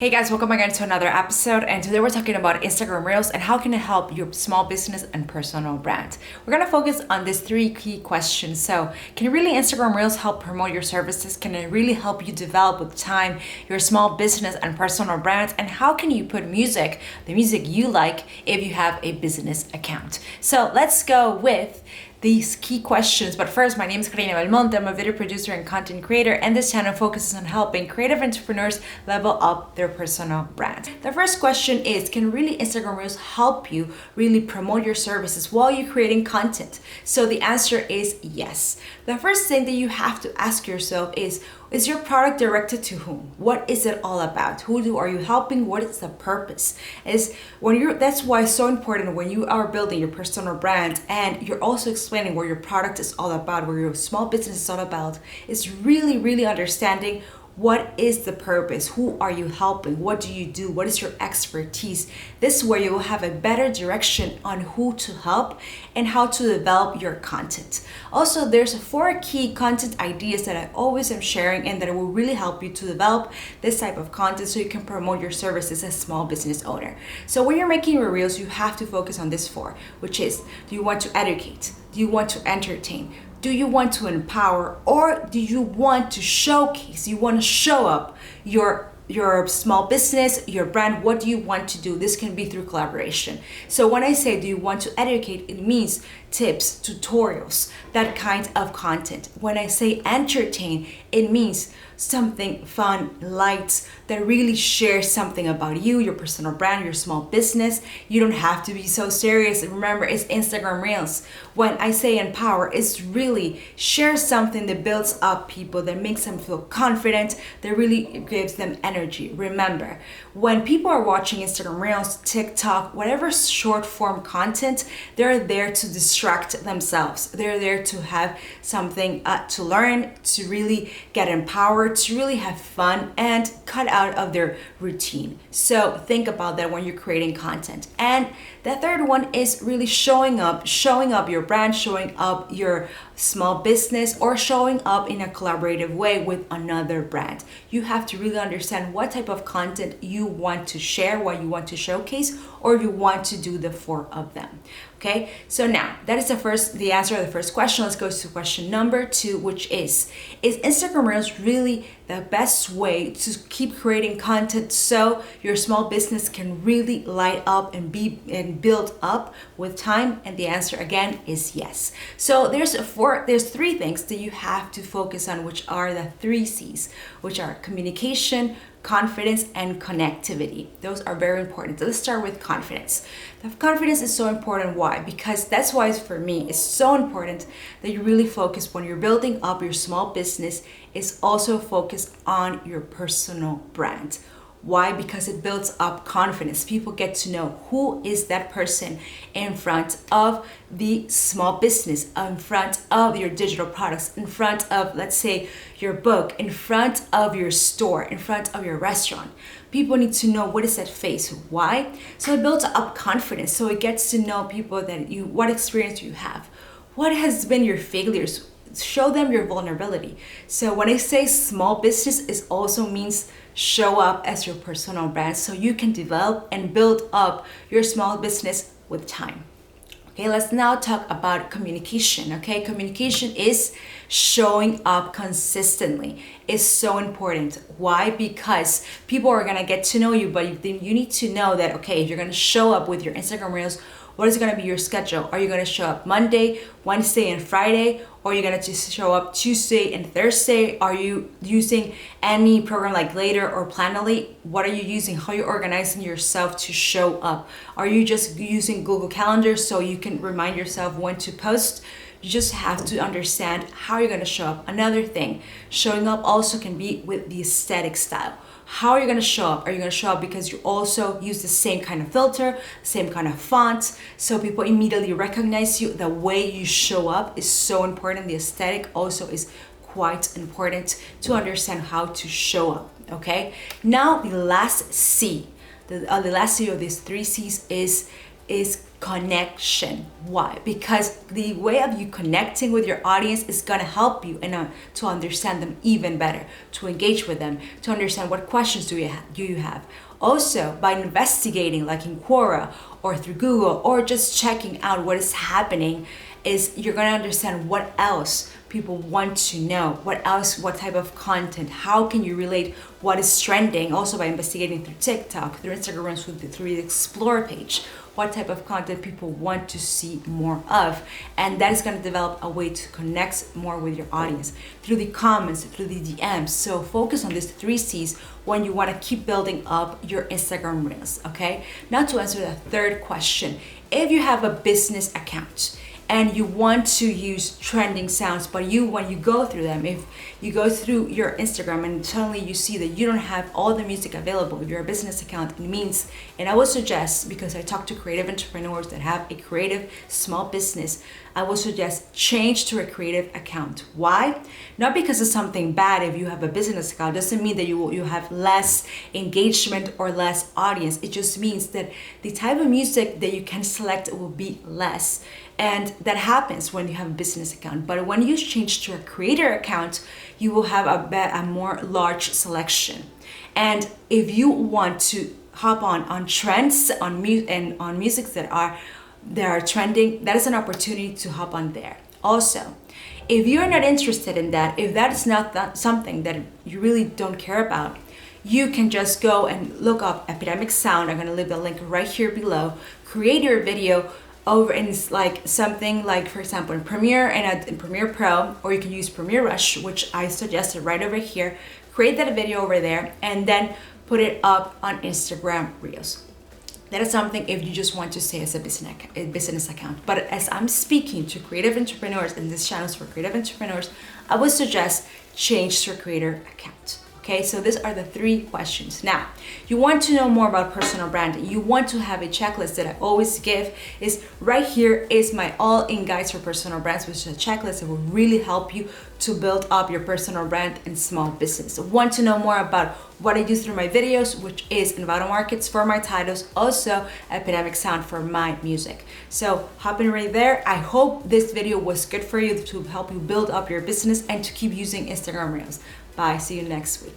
Hey guys, welcome again to another episode, and today we're talking about Instagram Reels and how can it help your small business and personal brand. We're gonna focus on these three key questions. So, can really Instagram Reels help promote your services? Can it really help you develop with time your small business and personal brand? And how can you put music, the music you like, if you have a business account? So let's go with these key questions. But first, my name is Carina Belmonte. I'm a video producer and content creator, and this channel focuses on helping creative entrepreneurs level up their personal brand. The first question is, can really Instagram Reels help you really promote your services while you're creating content? So the answer is yes. The first thing that you have to ask yourself is your product directed to whom? What is it all about? Are you helping? What is the purpose? That's why it's so important when you are building your personal brand and you're also explaining what your product is all about, what your small business is all about. It's really understanding what is the purpose? Who are you helping? What do you do? What is your expertise? This way you will have a better direction on who to help and how to develop your content. Also, there's 4 key content ideas that I always am sharing and that will really help you to develop this type of content so you can promote your services as a small business owner. So when you're making your reels, you have to focus on this 4, which is, do you want to educate? Do you want to entertain? Do you want to empower, or do you want to showcase? You want to show up your small business, your brand. What do you want to do? This can be through collaboration. So when I say, do you want to educate, it means tips, tutorials, that kind of content. When I say entertain, it means something fun, light, that really shares something about you, your personal brand, your small business. You don't have to be so serious. Remember, it's Instagram Reels. When I say empower, it's really share something that builds up people, that makes them feel confident, that really gives them energy. Remember, when people are watching Instagram Reels, TikTok, whatever short form content, they're there to distract themselves. They're there to have something to learn, to really get empowered, to really have fun and cut out of their routine. So think about that when you're creating content. And the third one is really showing up your brand, showing up your small business, or showing up in a collaborative way with another brand. You have to really understand what type of content you want to share, what you want to showcase, or you want to do the 4 of them. Okay, so now that is the answer to the first question. Let's go to question number 2, which is Instagram Reels really the best way to keep creating content so your small business can really light up and build up with time? And the answer again is yes. So there's 3 things that you have to focus on, which are the 3 C's, which are communication, confidence, and connectivity. Those are very important. So let's start with confidence. The confidence is so important. Why? Because that's why for me it's so important that you really focus when you're building up your small business, is also focus on your personal brand. Why? Because it builds up confidence. People get to know who is that person in front of the small business, in front of your digital products, in front of, let's say, your book, in front of your store, in front of your restaurant. People need to know what is that face. Why? So it builds up confidence. So it gets to know people what experience you have. What has been your failures? Show them your vulnerability. So when I say small business, it also means show up as your personal brand so you can develop and build up your small business with time. Okay, let's now talk about communication. Okay, communication is showing up consistently. Is so important. Why? Because people are gonna get to know you, but you need to know that, okay, if you're gonna show up with your Instagram Reels, what is going to be your schedule? Are you going to show up Monday, Wednesday, and Friday? Or are you going to just show up Tuesday and Thursday? Are you using any program like Later or Planoly? What are you using? How are you organizing yourself to show up? Are you just using Google Calendar so you can remind yourself when to post? You just have to understand how you're going to show up. Another thing, showing up also can be with the aesthetic style. How are you going to show up? Are you going to show up because you also use the same kind of filter, same kind of font, so people immediately recognize you? The way you show up is so important. The aesthetic also is quite important to understand how to show up. Okay. Now the last C, the last C of these 3 C's is connection. Why? Because the way of you connecting with your audience is going to help you and to understand them even better, to engage with them, to understand what questions do you have. Also, by investigating like in Quora or through Google or just checking out what is happening, is you're going to understand what else people want to know, what type of content, how can you relate what is trending. Also by investigating through TikTok, through Instagram, through the Explore page, what type of content people want to see more of. And that is going to develop a way to connect more with your audience through the comments, through the DMs. So focus on these 3 C's when you want to keep building up your Instagram Reels, okay? Now to answer the third question, if you have a business account and you want to use trending sounds, but when you go through them, if you go through your Instagram and suddenly you see that you don't have all the music available, if you're a business account, it means, and I would suggest, because I talk to creative entrepreneurs that have a creative small business, I would suggest change to a creative account. Why? Not because it's something bad. If you have a business account, doesn't mean that you have less engagement or less audience. It just means that the type of music that you can select will be less. And that happens when you have a business account. But when you change to a creator account, you will have a more large selection. And if you want to hop on trends on music that are trending, that is an opportunity to hop on there. Also, if you're not interested in that, if that is not something that you really don't care about, you can just go and look up Epidemic Sound. I'm going to leave the link right here below. Create your video over in like something like, for example, in Premiere and in Premiere Pro, or you can use Premiere Rush, which I suggested right over here. Create that video over there and then put it up on Instagram Reels. That is something if you just want to say as a business account. But as I'm speaking to creative entrepreneurs, and this channel is for creative entrepreneurs, I would suggest change to a creator account. Okay, so these are the 3 questions. Now, you want to know more about personal branding. You want to have a checklist that I always give. Is right here is my all-in guides for personal brands, which is a checklist that will really help you to build up your personal brand and small business. So want to know more about what I do through my videos, which is Envato Markets for my titles, also Epidemic Sound for my music. So hop in right there. I hope this video was good for you to help you build up your business and to keep using Instagram Reels. Bye, see you next week.